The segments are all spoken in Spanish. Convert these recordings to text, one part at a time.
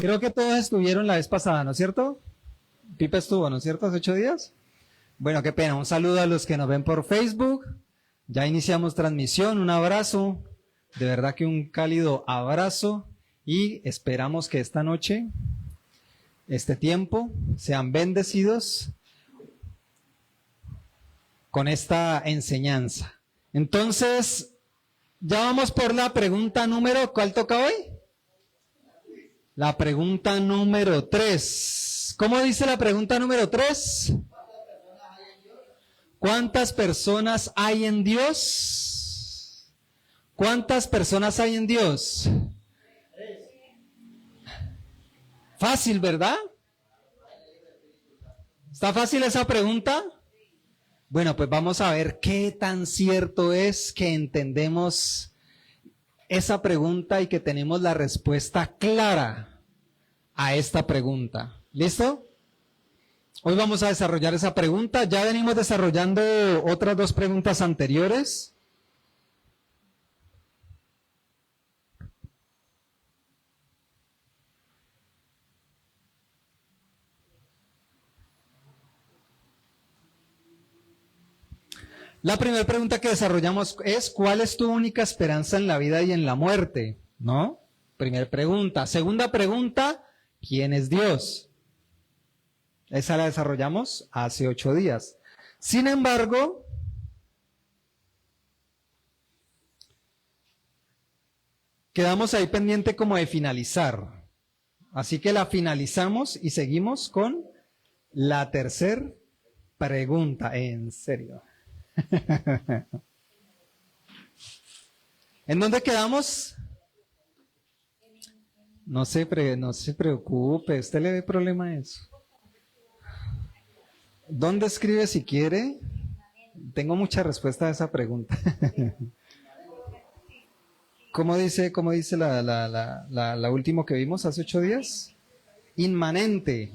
Creo que todos estuvieron la vez pasada, ¿no es cierto? Pipe estuvo, ¿no es cierto? Hace 8 días. Bueno, qué pena. Un saludo a los que nos ven por Facebook. Ya iniciamos transmisión. Un abrazo. De verdad que un cálido abrazo. Y esperamos que esta noche, este tiempo, sean bendecidos con esta enseñanza. Entonces, ya vamos por la pregunta número, ¿cuál toca hoy? La pregunta número 3. ¿Cómo dice la pregunta número 3? ¿Cuántas personas hay en Dios? ¿Cuántas personas hay en Dios? Fácil, ¿verdad? ¿Está fácil esa pregunta? Bueno, pues vamos a ver qué tan cierto es que entendemos esa pregunta y que tenemos la respuesta clara a esta pregunta. ¿Listo? Hoy vamos a desarrollar esa pregunta. Ya venimos desarrollando otras 2 preguntas anteriores. La primera pregunta que desarrollamos es, ¿cuál es tu única esperanza en la vida y en la muerte? ¿No? Primera pregunta. Segunda pregunta, ¿quién es Dios? Esa la desarrollamos hace 8 días. Sin embargo, quedamos ahí pendiente como de finalizar. Así que la finalizamos y seguimos con la tercera pregunta. En serio. ¿En dónde quedamos? No se preocupe, ¿usted le ve problema a eso? ¿Dónde escribe si quiere? Tengo mucha respuesta a esa pregunta. ¿Cómo dice la última que vimos hace 8 días? Inmanente.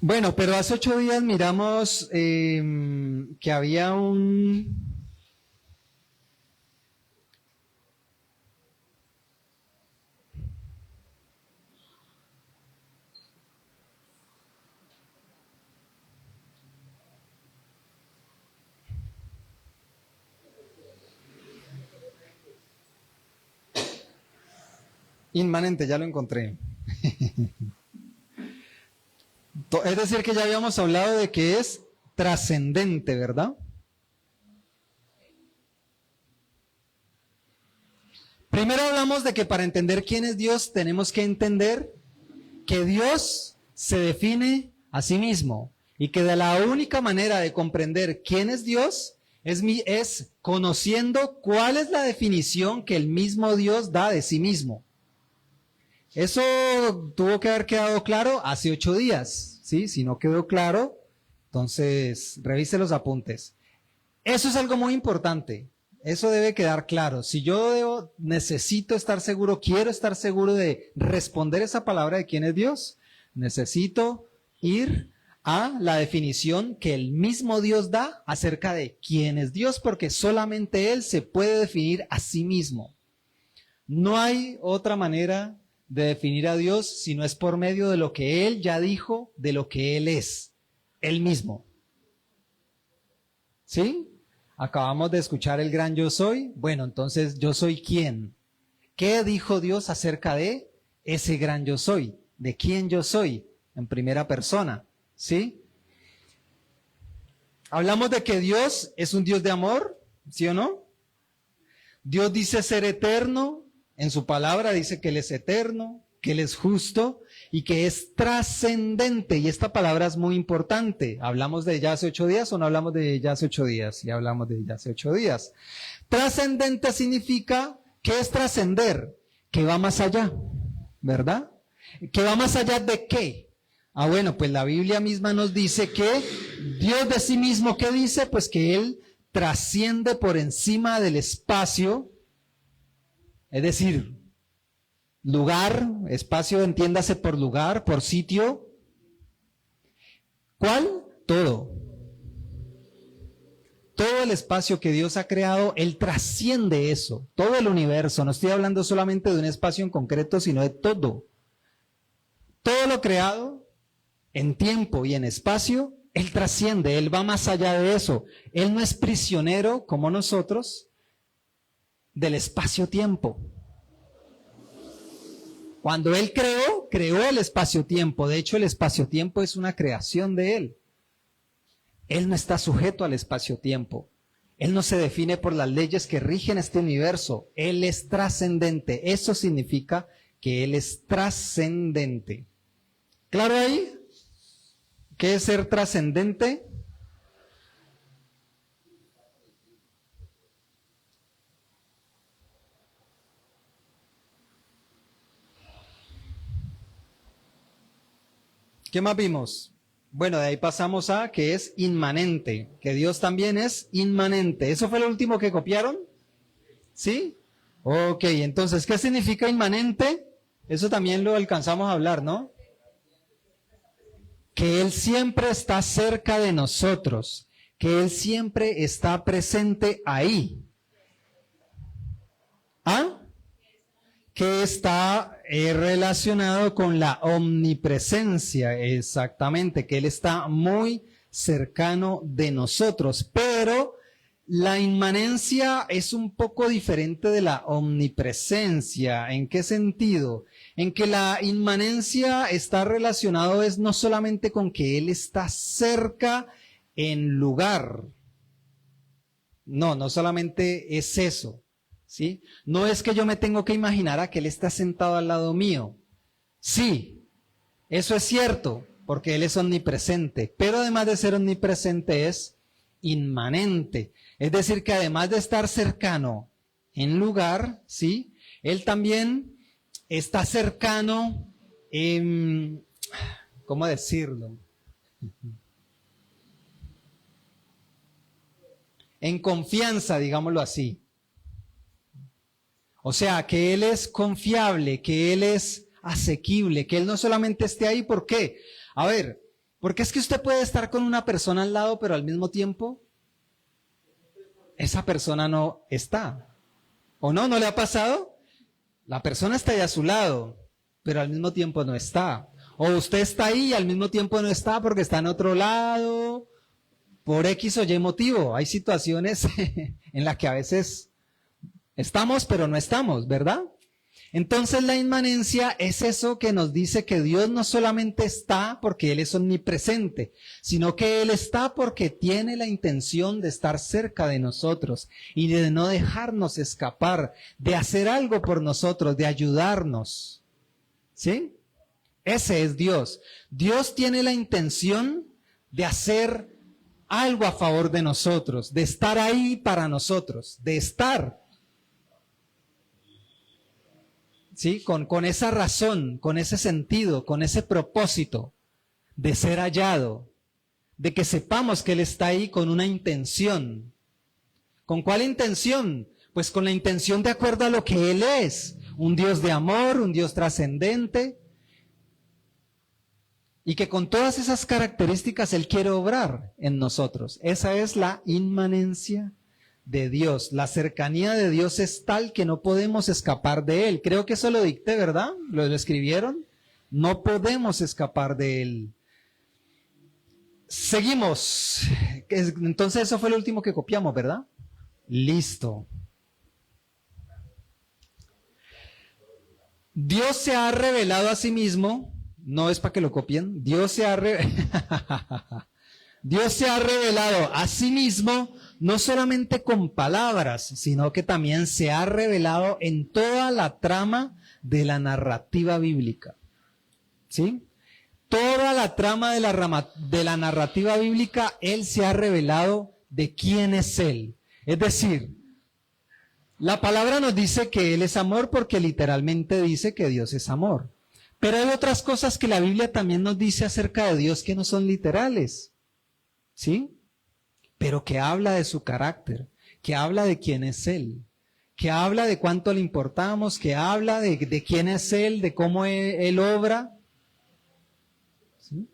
Bueno, pero hace 8 días miramos que había un... Inmanente, ya lo encontré. Es decir, que ya habíamos hablado de que es trascendente, ¿verdad? Primero hablamos de que para entender quién es Dios tenemos que entender que Dios se define a sí mismo y que de la única manera de comprender quién es Dios es conociendo cuál es la definición que el mismo Dios da de sí mismo. Eso tuvo que haber quedado claro hace 8 días, ¿sí? Si no quedó claro, entonces revise los apuntes. Eso es algo muy importante, eso debe quedar claro. Si yo necesito estar seguro, quiero estar seguro de responder esa palabra de quién es Dios, necesito ir a la definición que el mismo Dios da acerca de quién es Dios, porque solamente Él se puede definir a sí mismo. No hay otra manera de definir a Dios si no es por medio de lo que Él ya dijo, de lo que Él es, Él mismo. ¿Sí? Acabamos de escuchar el gran yo soy. Bueno, entonces, ¿yo soy quién? ¿Qué dijo Dios acerca de ese gran yo soy? ¿De quién yo soy? En primera persona, ¿sí? Hablamos de que Dios es un Dios de amor, ¿sí o no? Dios dice ser eterno. En su palabra dice que Él es eterno, que Él es justo y que es trascendente. Y esta palabra es muy importante. ¿Hablamos de ella hace 8 días o no hablamos de ella hace 8 días? Sí, hablamos de ella hace 8 días. Trascendente significa, ¿qué es trascender? Que va más allá, ¿verdad? ¿Que va más allá de qué? Ah, bueno, pues la Biblia misma nos dice que Dios de sí mismo, ¿qué dice? Pues que Él trasciende por encima del espacio. Es decir, lugar, espacio, entiéndase por lugar, por sitio. ¿Cuál? Todo. todo el espacio que Dios ha creado, Él trasciende eso, todo el universo. No estoy hablando solamente de un espacio en concreto, sino de todo. Todo lo creado en tiempo y en espacio, Él trasciende, Él va más allá de eso. Él no es prisionero como nosotros del espacio-tiempo. Cuando Él creó el espacio-tiempo. De hecho, el espacio-tiempo es una creación de Él. Él no está sujeto al espacio-tiempo. Él no se define por las leyes que rigen este universo. Él es trascendente. Eso significa que Él es trascendente. ¿Claro ahí? ¿Qué es ser trascendente? ¿Qué más vimos? Bueno, de ahí pasamos a que es inmanente, que Dios también es inmanente. ¿Eso fue lo último que copiaron? ¿Sí? Ok, entonces, ¿qué significa inmanente? Eso también lo alcanzamos a hablar, ¿no? Que Él siempre está cerca de nosotros, que Él siempre está presente ahí. ¿Ah? Que está relacionado con la omnipresencia, exactamente, que Él está muy cercano de nosotros, pero la inmanencia es un poco diferente de la omnipresencia. ¿En qué sentido? En que la inmanencia está relacionado es no solamente con que Él está cerca en lugar, no solamente es eso. ¿Sí? No es que yo me tengo que imaginar a que Él está sentado al lado mío. Sí, eso es cierto, porque Él es omnipresente, pero además de ser omnipresente es inmanente. Es decir, que además de estar cercano en lugar, ¿sí? Él también está cercano en, ¿cómo decirlo? En confianza, digámoslo así. O sea, que Él es confiable, que Él es asequible, que Él no solamente esté ahí. ¿Por qué? A ver, porque es que usted puede estar con una persona al lado, pero al mismo tiempo esa persona no está. ¿O no? ¿No le ha pasado? La persona está ahí a su lado, pero al mismo tiempo no está. O usted está ahí y al mismo tiempo no está porque está en otro lado, por X o Y motivo. Hay situaciones en las que a veces estamos, pero no estamos, ¿verdad? Entonces la inmanencia es eso que nos dice que Dios no solamente está porque Él es omnipresente, sino que Él está porque tiene la intención de estar cerca de nosotros y de no dejarnos escapar, de hacer algo por nosotros, de ayudarnos. ¿Sí? Ese es Dios. Dios tiene la intención de hacer algo a favor de nosotros, de estar ahí para nosotros, de estar. ¿Sí? Con esa razón, con ese sentido, con ese propósito de ser hallado, de que sepamos que Él está ahí con una intención. ¿Con cuál intención? Pues con la intención de acuerdo a lo que Él es, un Dios de amor, un Dios trascendente, y que con todas esas características Él quiere obrar en nosotros. Esa es la inmanencia de Dios. La cercanía de Dios es tal que no podemos escapar de Él. Creo que eso lo dicté, ¿verdad? ¿Lo escribieron? No podemos escapar de Él. Seguimos. Entonces eso fue lo último que copiamos, ¿verdad? Listo. Dios se ha revelado a sí mismo. No es para que lo copien. Dios se ha revelado a sí mismo, no solamente con palabras, sino que también se ha revelado en toda la trama de la narrativa bíblica. ¿Sí? Toda la trama de la narrativa bíblica, Él se ha revelado de quién es Él. Es decir, la palabra nos dice que Él es amor porque literalmente dice que Dios es amor. Pero hay otras cosas que la Biblia también nos dice acerca de Dios que no son literales. ¿Sí? Pero que habla de su carácter, que habla de quién es Él, que habla de cuánto le importamos, que habla de quién es Él, de cómo Él obra. ¿Sí?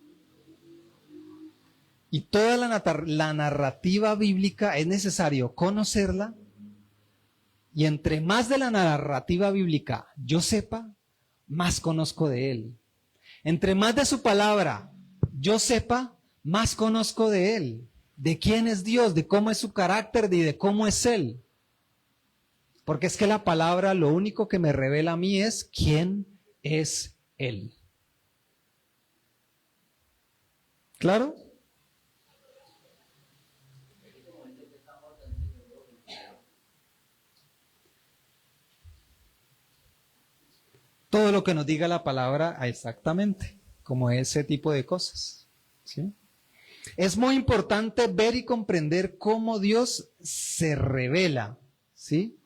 Y toda la narrativa bíblica es necesario conocerla. Y entre más de la narrativa bíblica yo sepa, más conozco de Él. Entre más de su palabra yo sepa, más conozco de Él. De quién es Dios, de cómo es su carácter y de cómo es Él. Porque es que la palabra lo único que me revela a mí es quién es Él. ¿Claro? Todo lo que nos diga la palabra exactamente, como ese tipo de cosas. ¿Sí? Es muy importante ver y comprender cómo Dios se revela. ¿Sí?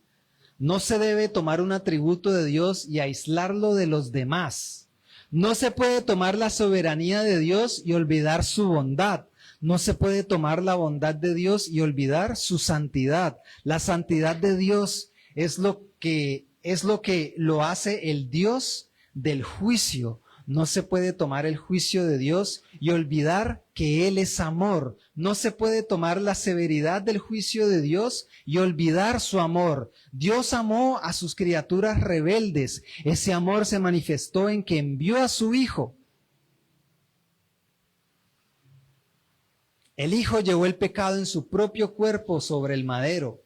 No se debe tomar un atributo de Dios y aislarlo de los demás. No se puede tomar la soberanía de Dios y olvidar su bondad. No se puede tomar la bondad de Dios y olvidar su santidad. La santidad de Dios es lo que lo hace el Dios del juicio. No se puede tomar el juicio de Dios y olvidar que Él es amor. No se puede tomar la severidad del juicio de Dios y olvidar su amor. Dios amó a sus criaturas rebeldes. Ese amor se manifestó en que envió a su Hijo. El Hijo llevó el pecado en su propio cuerpo sobre el madero.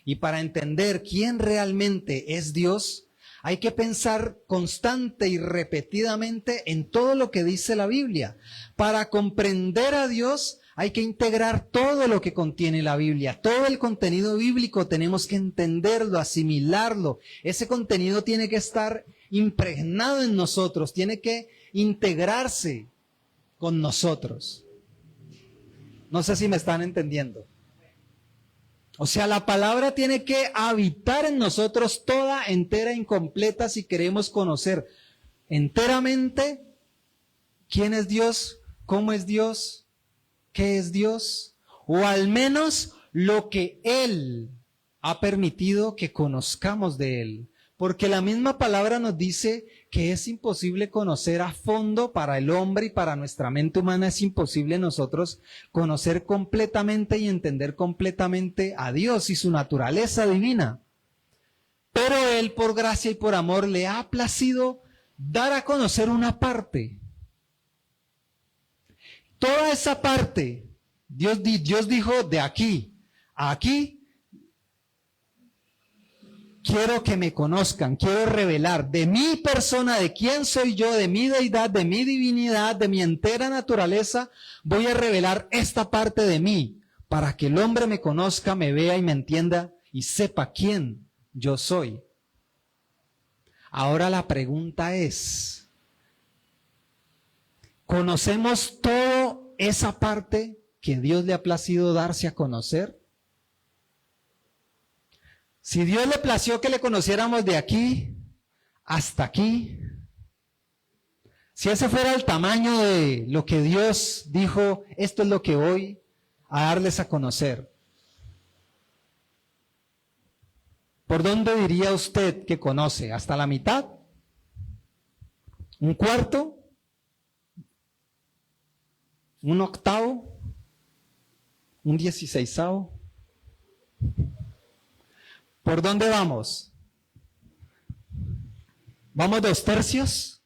Y para entender quién realmente es Dios, hay que pensar constante y repetidamente en todo lo que dice la Biblia. Para comprender a Dios hay que integrar todo lo que contiene la Biblia. Todo el contenido bíblico tenemos que entenderlo, asimilarlo. Ese contenido tiene que estar impregnado en nosotros, tiene que integrarse con nosotros. No sé si me están entendiendo. O sea, la palabra tiene que habitar en nosotros toda, entera, incompleta, si queremos conocer enteramente quién es Dios, cómo es Dios, qué es Dios, o al menos lo que Él ha permitido que conozcamos de Él. Porque la misma palabra nos dice que es imposible conocer a fondo para el hombre y para nuestra mente humana, es imposible nosotros conocer completamente y entender completamente a Dios y su naturaleza divina. Pero Él, por gracia y por amor, le ha placido dar a conocer una parte. Toda esa parte, Dios dijo, de aquí a aquí, quiero que me conozcan, quiero revelar de mi persona, de quién soy yo, de mi deidad, de mi divinidad, de mi entera naturaleza. Voy a revelar esta parte de mí para que el hombre me conozca, me vea y me entienda y sepa quién yo soy. Ahora la pregunta es, ¿conocemos toda esa parte que Dios le ha placido darse a conocer? Si Dios le plació que le conociéramos de aquí hasta aquí, si ese fuera el tamaño de lo que Dios dijo, esto es lo que voy a darles a conocer, ¿por dónde diría usted que conoce? ¿Hasta la mitad? ¿Un cuarto? ¿Un octavo? ¿Un 16avo? ¿Por dónde vamos? ¿Vamos 2/3?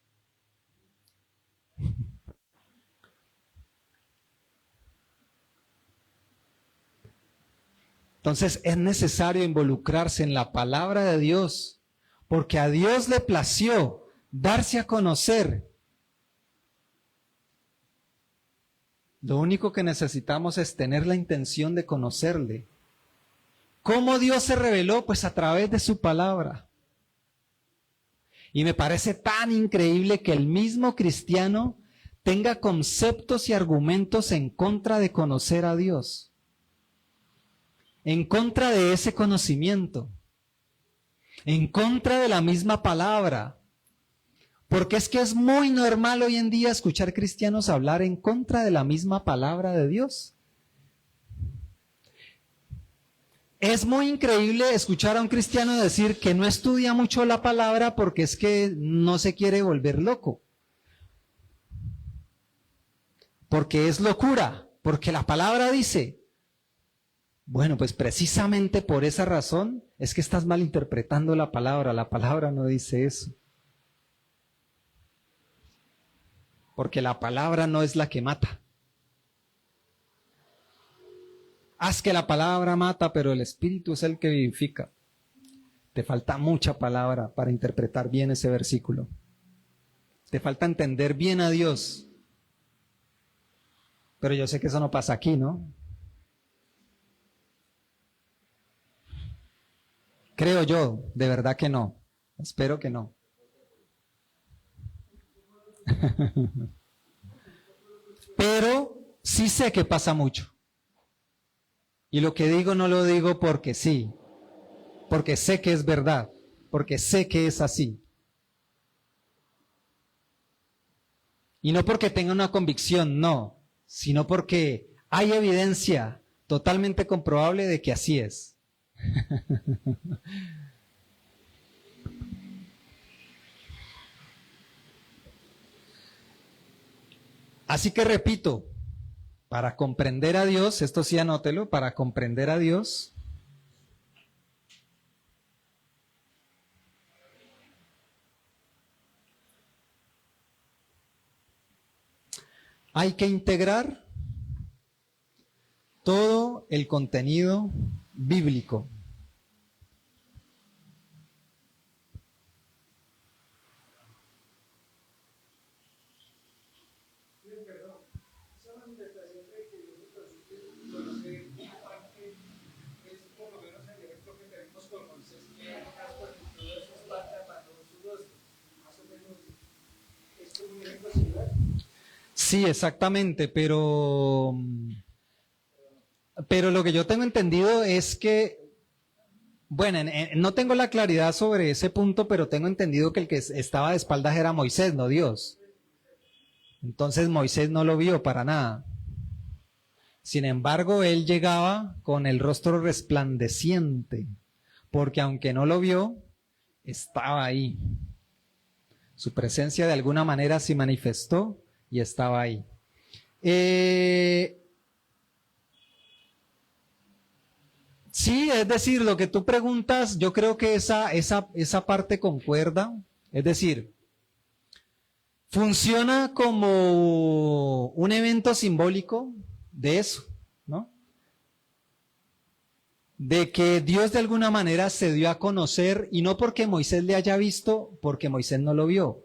Entonces es necesario involucrarse en la palabra de Dios, porque a Dios le plació darse a conocer. Lo único que necesitamos es tener la intención de conocerle. ¿Cómo Dios se reveló? Pues a través de su palabra. Y me parece tan increíble que el mismo cristiano tenga conceptos y argumentos en contra de conocer a Dios, en contra de ese conocimiento, en contra de la misma palabra. Porque es que es muy normal hoy en día escuchar cristianos hablar en contra de la misma palabra de Dios. Es muy increíble escuchar a un cristiano decir que no estudia mucho la palabra porque es que no se quiere volver loco. Porque es locura Porque la palabra dice. Bueno, pues precisamente por esa razón es que estás malinterpretando la palabra no dice eso. Porque la palabra no es la que mata. Haz que la palabra mata, pero el Espíritu es el que vivifica. Te falta mucha palabra para interpretar bien ese versículo. Te falta entender bien a Dios. Pero yo sé que eso no pasa aquí, ¿no? Creo yo, de verdad que no. Espero que no. Pero sí sé que pasa mucho. Y lo que digo no lo digo porque sí, porque sé que es verdad, porque sé que es así. Y no porque tenga una convicción, no, sino porque hay evidencia totalmente comprobable de que así es. Así que repito, para comprender a Dios, esto sí anótelo, para comprender a Dios, hay que integrar todo el contenido bíblico. Sí, exactamente, pero lo que yo tengo entendido es que, bueno, no tengo la claridad sobre ese punto, pero tengo entendido que el que estaba de espaldas era Moisés, no Dios. Entonces Moisés no lo vio para nada. Sin embargo, él llegaba con el rostro resplandeciente, porque aunque no lo vio, estaba ahí. Su presencia de alguna manera se manifestó y estaba ahí. Sí, es decir, lo que tú preguntas, yo creo que esa parte concuerda. Es decir, funciona como un evento simbólico de eso, ¿no? De que Dios de alguna manera se dio a conocer, y no porque Moisés le haya visto, porque Moisés no lo vio,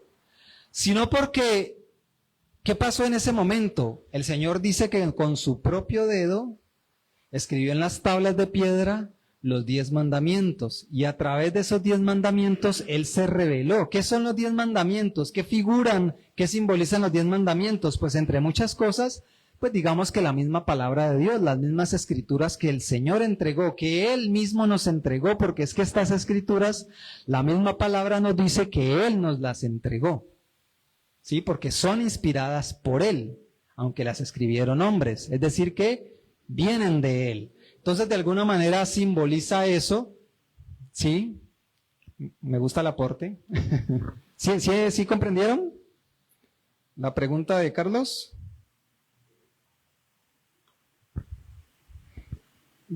sino porque, ¿qué pasó en ese momento? El Señor dice que con su propio dedo escribió en las tablas de piedra los 10 mandamientos, y a través de esos 10 mandamientos Él se reveló. ¿Qué son los 10 mandamientos? ¿Qué figuran? ¿Qué simbolizan los 10 mandamientos? Pues entre muchas cosas, pues digamos que la misma palabra de Dios, las mismas escrituras que el Señor entregó, que Él mismo nos entregó, porque es que estas escrituras, la misma palabra nos dice que Él nos las entregó, ¿sí? Porque son inspiradas por Él, aunque las escribieron hombres, es decir que vienen de Él. Entonces, de alguna manera simboliza eso, ¿sí? Me gusta el aporte. ¿Sí comprendieron la pregunta de Carlos?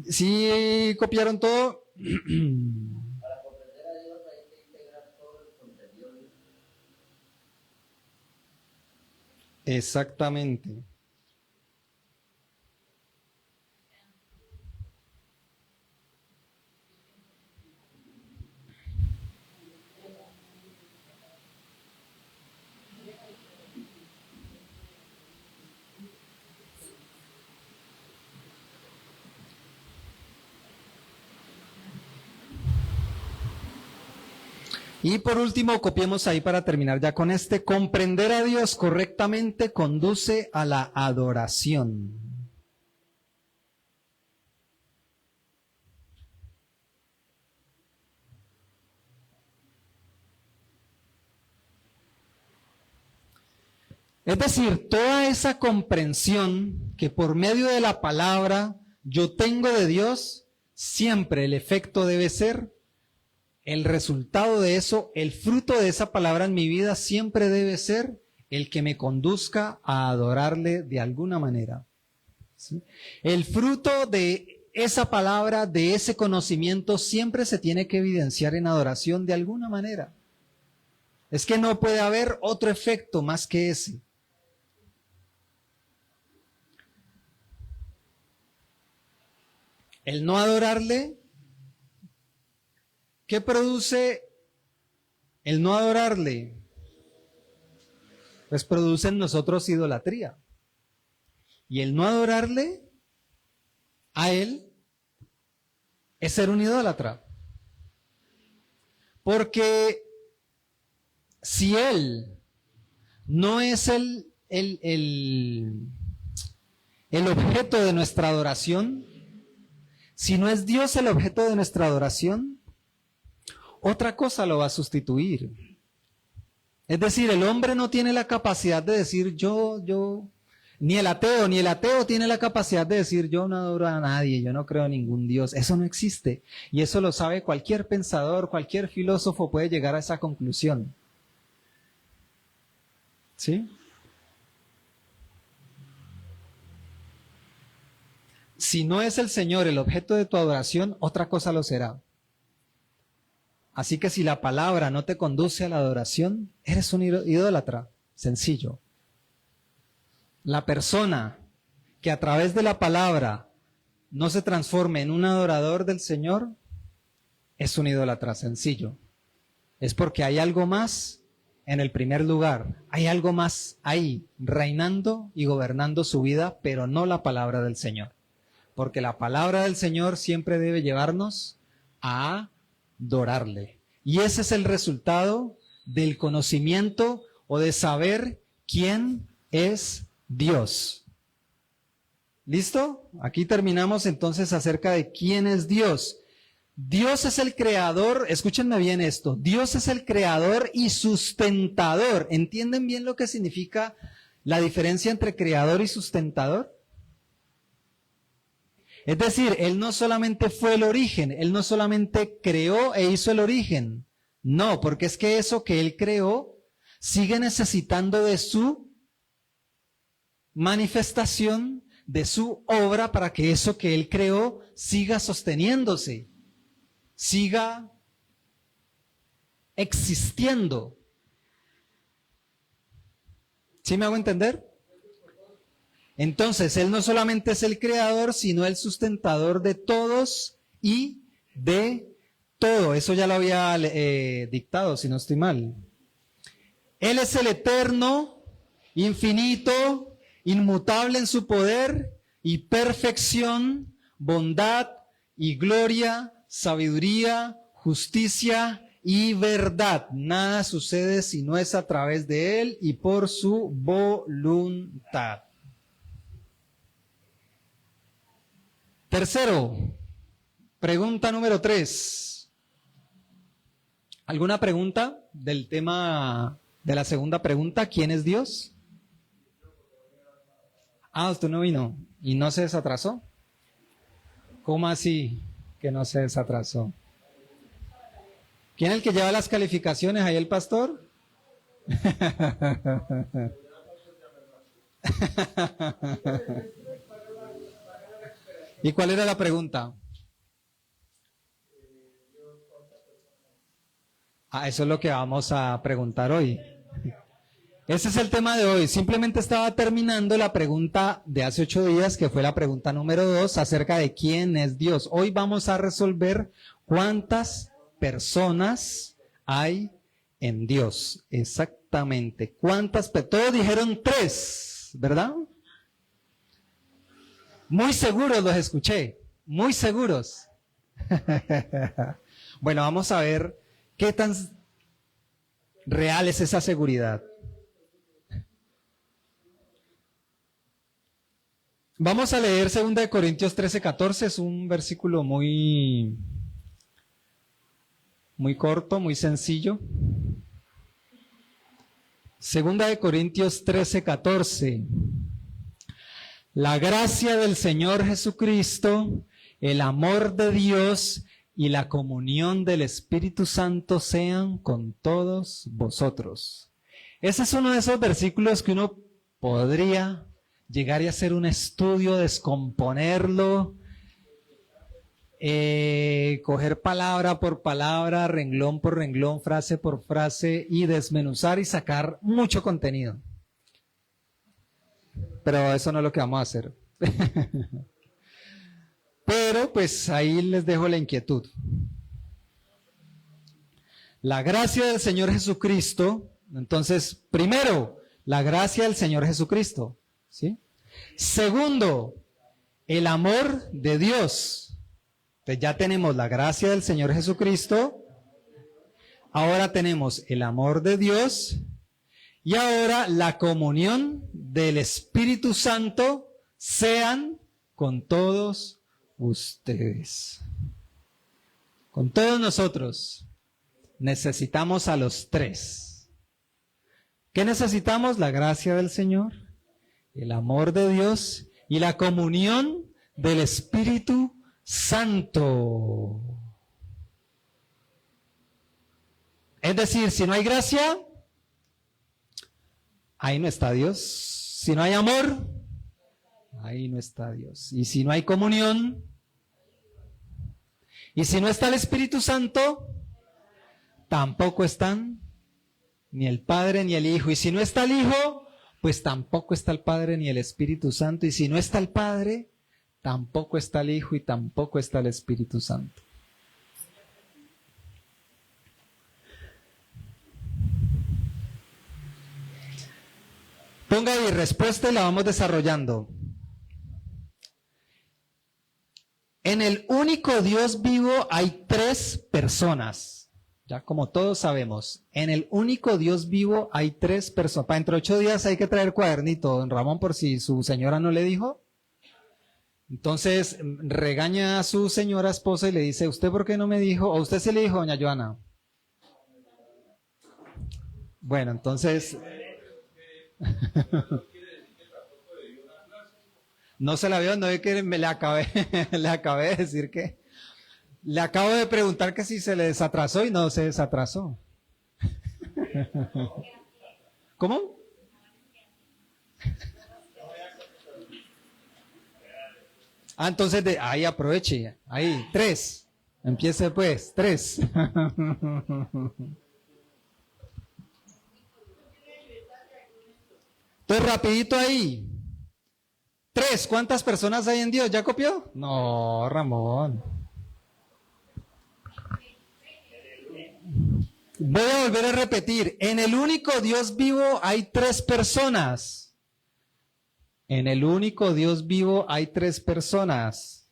¿Sí copiaron todo? Para comprender a Dios hay que integrar todo el contenido. Exactamente. Y por último, copiemos ahí para terminar ya con este. Comprender a Dios correctamente conduce a la adoración. Es decir, toda esa comprensión que por medio de la palabra yo tengo de Dios, siempre el efecto debe ser, el resultado de eso, el fruto de esa palabra en mi vida siempre debe ser el que me conduzca a adorarle de alguna manera. ¿sí? El fruto de esa palabra, de ese conocimiento, siempre se tiene que evidenciar en adoración de alguna manera. Es que no puede haber otro efecto más que ese. El no adorarle, ¿qué produce el no adorarle? Pues produce en nosotros idolatría. Y el no adorarle a Él es ser un idólatra. Porque si Él no es el objeto de nuestra adoración, si no es Dios el objeto de nuestra adoración, otra cosa lo va a sustituir. Es decir, el hombre no tiene la capacidad de decir yo, ni el ateo tiene la capacidad de decir yo no adoro a nadie, yo no creo en ningún Dios. Eso no existe. Y eso lo sabe cualquier pensador, cualquier filósofo puede llegar a esa conclusión. ¿Sí? Si no es el Señor el objeto de tu adoración, otra cosa lo será. Así que si la palabra no te conduce a la adoración, eres un idólatra. Sencillo. La persona que a través de la palabra no se transforme en un adorador del Señor, es un idólatra. Sencillo. Es porque hay algo más en el primer lugar. Hay algo más ahí, reinando y gobernando su vida, pero no la palabra del Señor. Porque la palabra del Señor siempre debe llevarnos a adorarle. Y ese es el resultado del conocimiento o de saber quién es Dios. ¿Listo? Aquí terminamos entonces acerca de quién es Dios. Dios es el creador, escúchenme bien esto, Dios es el creador y sustentador. ¿Entienden bien lo que significa la diferencia entre creador y sustentador? Es decir, Él no solamente fue el origen, Él no solamente creó e hizo el origen. No, porque es que eso que Él creó sigue necesitando de su manifestación, de su obra, para que eso que Él creó siga sosteniéndose, siga existiendo. ¿Sí me hago entender? Entonces, Él no solamente es el creador, sino el sustentador de todos y de todo. Eso ya lo había dictado, si no estoy mal. Él es el eterno, infinito, inmutable en su poder y perfección, bondad y gloria, sabiduría, justicia y verdad. Nada sucede si no es a través de Él y por su voluntad. Tercero, pregunta número 3. ¿Alguna pregunta del tema de la segunda pregunta? ¿Quién es Dios? Ah, usted no vino y no se desatrasó. ¿Cómo así que no se desatrasó? ¿Quién es el que lleva las calificaciones? ¿Ahí el pastor? ¿Y cuál era la pregunta? Eso es lo que vamos a preguntar hoy. Ese es el tema de hoy. Simplemente estaba terminando la pregunta de hace 8 días, que fue la pregunta número 2, acerca de quién es Dios. Hoy vamos a resolver cuántas personas hay en Dios. Exactamente. Todos dijeron 3, ¿verdad? Muy seguros los escuché, muy seguros. Bueno, vamos a ver qué tan real es esa seguridad. Vamos a leer 2 Corintios 13:14, es un versículo muy corto, muy sencillo. 2 Corintios 13:14. La gracia del Señor Jesucristo, el amor de Dios y la comunión del Espíritu Santo sean con todos vosotros. Ese es uno de esos versículos que uno podría llegar y hacer un estudio, descomponerlo, coger palabra por palabra, renglón por renglón, frase por frase y desmenuzar y sacar mucho contenido. Pero eso no es lo que vamos a hacer. Pero pues ahí les dejo la inquietud. La gracia del Señor Jesucristo, entonces, primero, la gracia del Señor Jesucristo, ¿sí? Segundo, el amor de Dios. Entonces ya tenemos la gracia del Señor Jesucristo, ahora tenemos el amor de Dios y ahora la comunión del Espíritu Santo sean con todos ustedes. Con todos nosotros. Necesitamos a los tres. ¿Qué necesitamos? La gracia del Señor, el amor de Dios y la comunión del Espíritu Santo. Es decir, si no hay gracia, ahí no está Dios. Si no hay amor, ahí no está Dios. Y si no hay comunión, y si no está el Espíritu Santo, tampoco están ni el Padre ni el Hijo. Y si no está el Hijo, pues tampoco está el Padre ni el Espíritu Santo. Y si no está el Padre, tampoco está el Hijo y tampoco está el Espíritu Santo. Ponga ahí respuesta y la vamos desarrollando. En el único Dios vivo hay tres personas. Ya como todos sabemos, en el único Dios vivo hay tres personas. Para dentro de 8 días hay que traer cuadernito, don Ramón, por si su señora no le dijo. Entonces regaña a su señora esposa y le dice, ¿usted por qué no me dijo? ¿O usted se le dijo, doña Joana? Bueno, entonces... No se la vio, no es que le acabé de decir que... Le acabo de preguntar que si se le desatrasó y no se desatrasó. ¿Cómo? Ah, entonces ahí aproveche. Ahí, 3. Empiece pues, 3. Entonces rapidito ahí. 3, ¿cuántas personas hay en Dios? ¿Ya copió? No, Ramón. Voy a volver a repetir, en el único Dios vivo hay 3 personas. En el único Dios vivo hay 3 personas.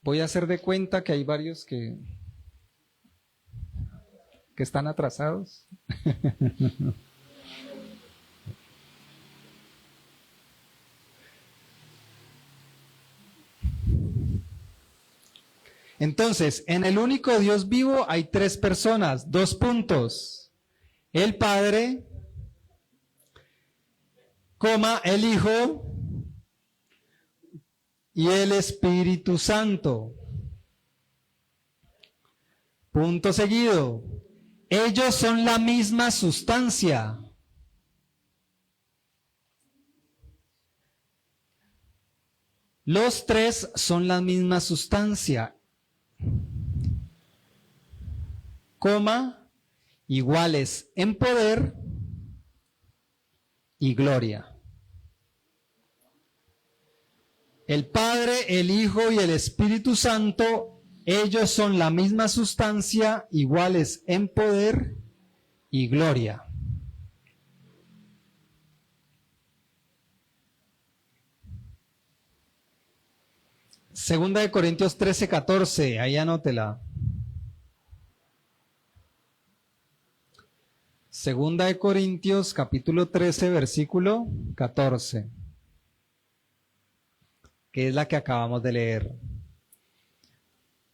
Voy a hacer de cuenta que hay varios que están atrasados. Entonces, en el único Dios vivo hay 3 personas, 2 puntos. El Padre, el Hijo y el Espíritu Santo. Punto seguido. Ellos son la misma sustancia. Los 3 son la misma sustancia. Iguales en poder y gloria. El Padre, el Hijo y el Espíritu Santo, ellos son la misma sustancia, iguales en poder y gloria. Segunda de Corintios 13:14, ahí anótela. Segunda de Corintios, capítulo 13, versículo 14, que es la que acabamos de leer.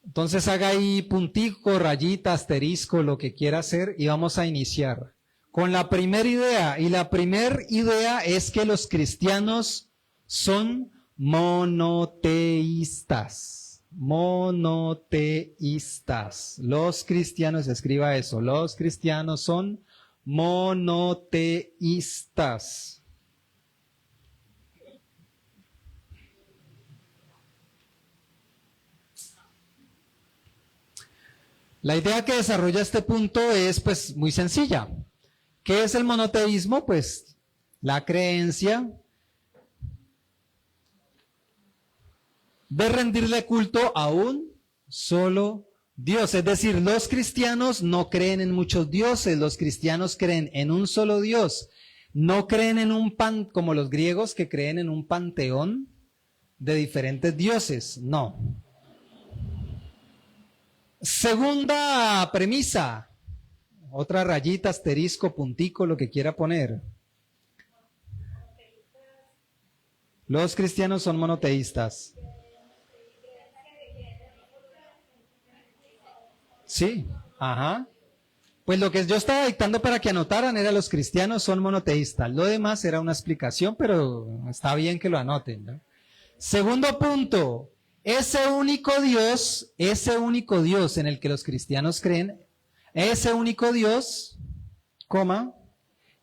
Entonces haga ahí puntico, rayita, asterisco, lo que quiera hacer y vamos a iniciar con la primera idea. Y la primera idea es que los cristianos son monoteístas. Monoteístas. Los cristianos, escriba eso, los cristianos son monoteístas. La idea que desarrolla este punto es pues muy sencilla. ¿Qué es el monoteísmo? Pues la creencia de rendirle culto a un solo Dios. Es decir, los cristianos no creen en muchos dioses, los cristianos creen en un solo Dios. No creen en un como los griegos que creen en un panteón de diferentes dioses, no. Segunda premisa, otra rayita, asterisco, puntico, lo que quiera poner. Los cristianos son monoteístas. Sí, ajá. Pues lo que yo estaba dictando para que anotaran era los cristianos son monoteístas. Lo demás era una explicación, pero está bien que lo anoten, ¿no? Segundo punto, ese único Dios en el que los cristianos creen, ese único Dios,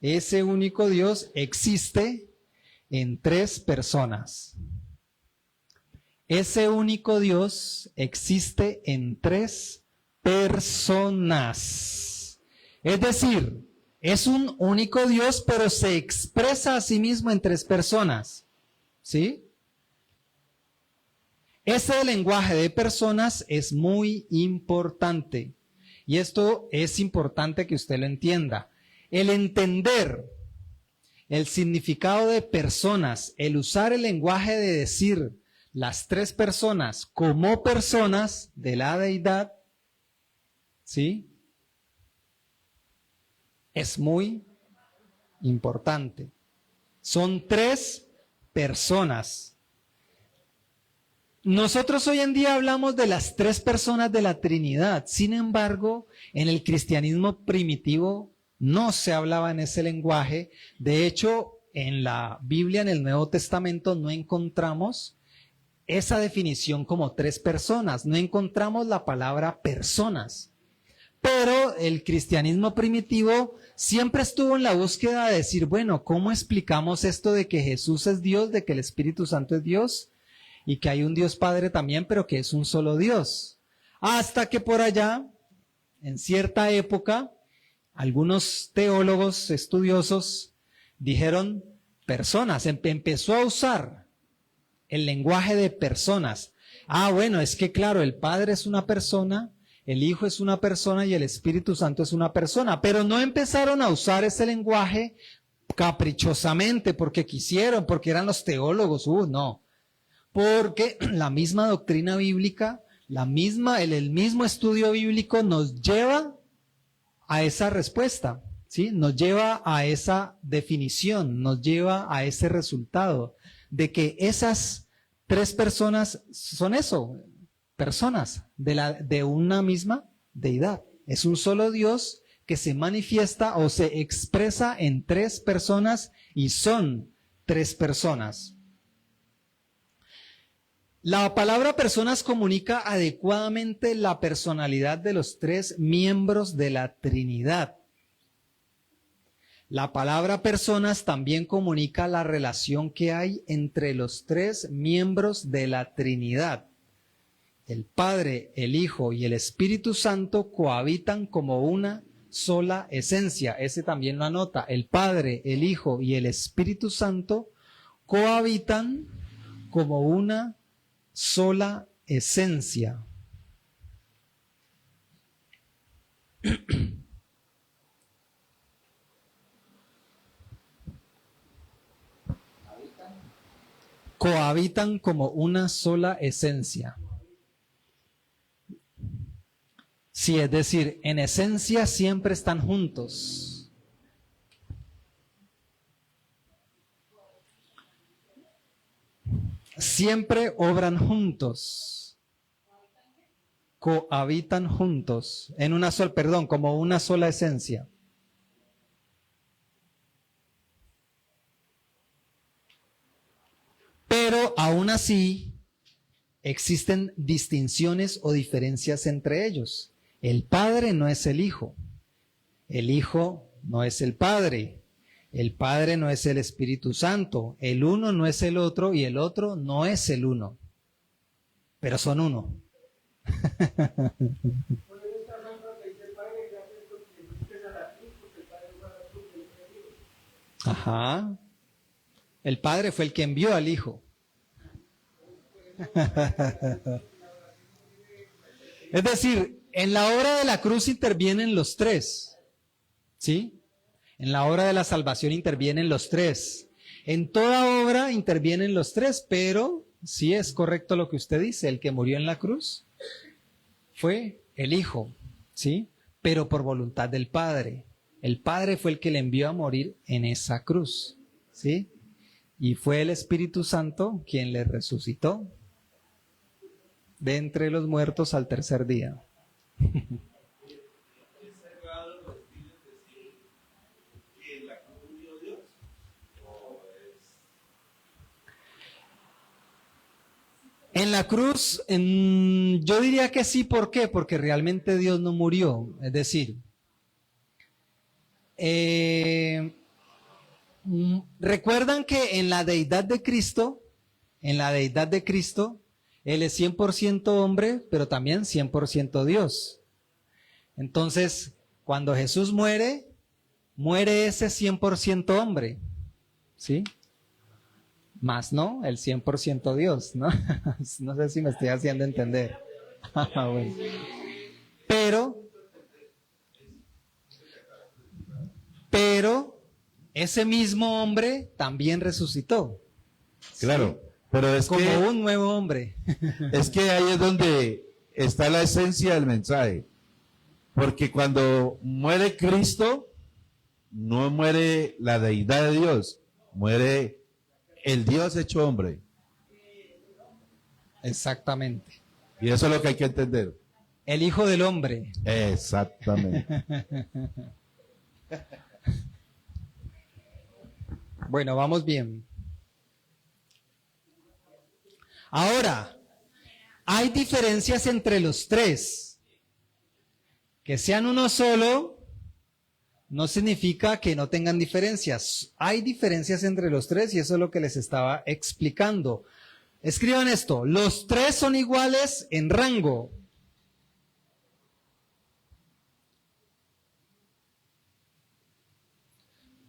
ese único Dios existe en tres personas. Ese único Dios existe en tres personas. Es decir, es un único Dios, pero se expresa a sí mismo en tres personas. ¿Sí? Ese lenguaje de personas es muy importante. Y esto es importante que usted lo entienda. El entender el significado de personas, el usar el lenguaje de decir las tres personas como personas de la deidad, ¿sí? Es muy importante. Son tres personas. Nosotros hoy en día hablamos de las tres personas de la Trinidad. Sin embargo, en el cristianismo primitivo no se hablaba en ese lenguaje. De hecho, en la Biblia, en el Nuevo Testamento, no encontramos esa definición como tres personas. No encontramos la palabra personas. Pero el cristianismo primitivo siempre estuvo en la búsqueda de decir, bueno, ¿cómo explicamos esto de que Jesús es Dios, de que el Espíritu Santo es Dios y que hay un Dios Padre también, pero que es un solo Dios? Hasta que por allá, en cierta época, algunos teólogos estudiosos dijeron personas, empezó a usar el lenguaje de personas. Ah, bueno, es que claro, el Padre es una persona, el Hijo es una persona y el Espíritu Santo es una persona, pero no empezaron a usar ese lenguaje caprichosamente porque quisieron, porque eran los teólogos, no, porque la misma doctrina bíblica, el mismo estudio bíblico nos lleva a esa respuesta, ¿sí? Nos lleva a esa definición, nos lleva a ese resultado de que esas tres personas son eso, personas de una misma deidad. Es un solo Dios que se manifiesta o se expresa en tres personas y son tres personas. La palabra personas comunica adecuadamente la personalidad de los tres miembros de la Trinidad. La palabra personas también comunica la relación que hay entre los tres miembros de la Trinidad. El Padre, el Hijo y el Espíritu Santo cohabitan como una sola esencia. Ese también lo anota. El Padre, el Hijo y el Espíritu Santo cohabitan como una sola esencia. Cohabitan como una sola esencia. Sí, es decir, en esencia siempre están juntos. Siempre obran juntos. Cohabitan juntos. En una sola, como una sola esencia. Pero aún así existen distinciones o diferencias entre ellos. El Padre no es el Hijo no es el Padre no es el Espíritu Santo, el uno no es el otro y el otro no es el uno, pero son uno. Ajá. El Padre fue el que envió al Hijo. Es decir, en la obra de la cruz intervienen los tres. ¿Sí? En la obra de la salvación intervienen los tres. En toda obra intervienen los tres, pero sí es correcto lo que usted dice. El que murió en la cruz fue el Hijo, ¿sí? Pero por voluntad del Padre. El Padre fue el que le envió a morir en esa cruz, ¿sí? Y fue el Espíritu Santo quien le resucitó de entre los muertos al tercer día. En la cruz, yo diría que sí, ¿por qué? Porque realmente Dios no murió. Es decir, recuerdan que en la deidad de Cristo, Él es 100% hombre, pero también 100% Dios. Entonces, cuando Jesús muere ese 100% hombre, ¿sí? Más no, el 100% Dios, ¿no? No sé si me estoy haciendo entender. Bueno. Pero ese mismo hombre también resucitó. Claro, pero es como que un nuevo hombre. es que ahí es donde está la esencia del mensaje. Porque cuando muere Cristo, no muere la deidad de Dios, muere el Dios hecho hombre. Exactamente. Y eso es lo que hay que entender. El Hijo del Hombre. Exactamente. Bueno, vamos bien. Ahora, hay diferencias entre los tres. Que sean uno solo no significa que no tengan diferencias. Hay diferencias entre los tres y eso es lo que les estaba explicando. Escriban esto. Los tres son iguales en rango.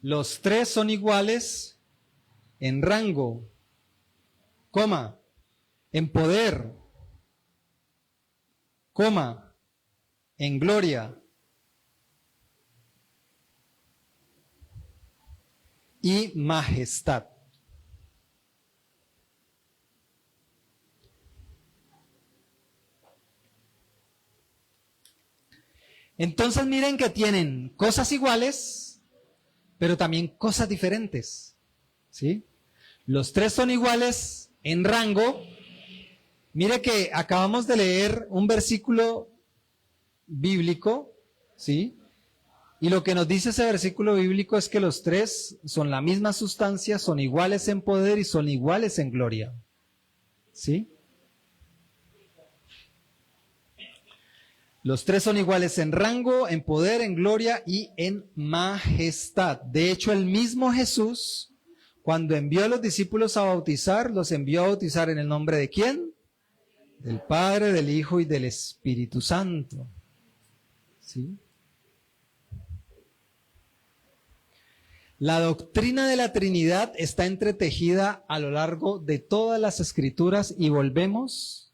Los tres son iguales en rango, coma, en poder, coma, en gloria y majestad. Entonces miren que tienen cosas iguales, pero también cosas diferentes, ¿sí? Los tres son iguales en rango. Mire que acabamos de leer un versículo bíblico, ¿sí? Y lo que nos dice ese versículo bíblico es que los tres son la misma sustancia, son iguales en poder y son iguales en gloria, ¿sí? Los tres son iguales en rango, en poder, en gloria y en majestad. De hecho, el mismo Jesús, cuando envió a los discípulos a bautizar, los envió a bautizar en el nombre ¿de quién? Del Padre, del Hijo y del Espíritu Santo. ¿Sí? La doctrina de la Trinidad está entretejida a lo largo de todas las Escrituras y volvemos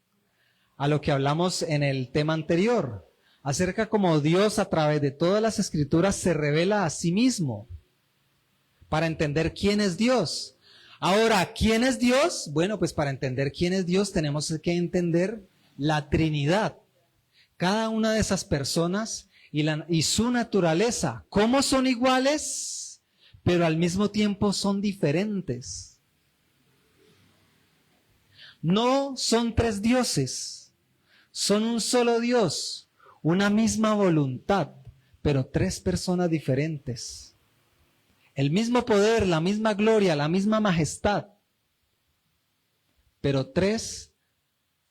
a lo que hablamos en el tema anterior, acerca cómo Dios a través de todas las Escrituras se revela a sí mismo para entender quién es Dios. Ahora, ¿quién es Dios? Bueno, pues para entender quién es Dios tenemos que entender la Trinidad. Cada una de esas personas y su naturaleza, cómo son iguales, pero al mismo tiempo son diferentes. No son tres dioses. Son un solo Dios, una misma voluntad, pero tres personas diferentes. El mismo poder, la misma gloria, la misma majestad, pero tres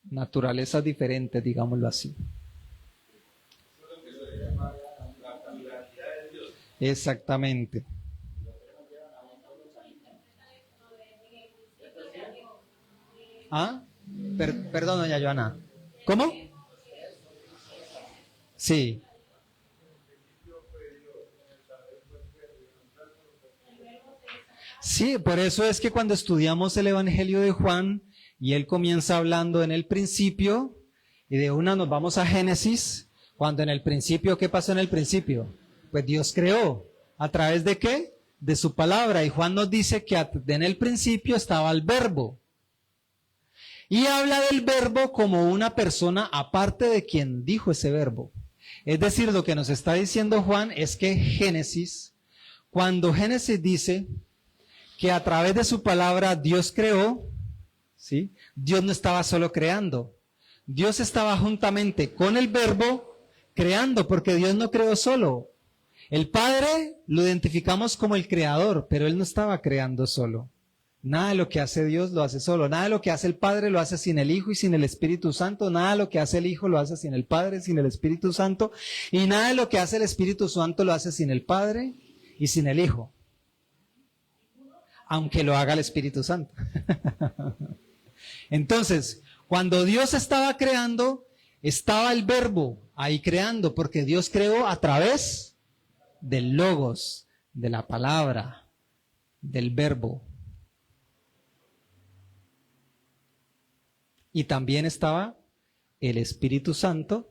naturalezas diferentes, digámoslo así. Exactamente. ¿Ah? Perdón, doña Joana. ¿Cómo? Sí. Sí, por eso es que cuando estudiamos el Evangelio de Juan y él comienza hablando en el principio y de una nos vamos a Génesis, cuando en el principio, ¿qué pasó en el principio? Pues Dios creó. ¿A través de qué? De su palabra. Y Juan nos dice que en el principio estaba el verbo. Y habla del verbo como una persona aparte de quien dijo ese verbo. Es decir, lo que nos está diciendo Juan es que Génesis, cuando Génesis dice que a través de su palabra Dios creó, ¿sí? Dios no estaba solo creando. Dios estaba juntamente con el verbo creando, porque Dios no creó solo. El Padre lo identificamos como el creador, pero Él no estaba creando solo. Nada de lo que hace Dios lo hace solo. Nada de lo que hace el Padre lo hace sin el Hijo y sin el Espíritu Santo. Nada de lo que hace el Hijo lo hace sin el Padre, sin el Espíritu Santo. Y nada de lo que hace el Espíritu Santo lo hace sin el Padre y sin el Hijo. Aunque lo haga el Espíritu Santo. Entonces, cuando Dios estaba creando, estaba el verbo ahí creando, porque Dios creó a través del logos, de la palabra, del verbo. Y también estaba el Espíritu Santo,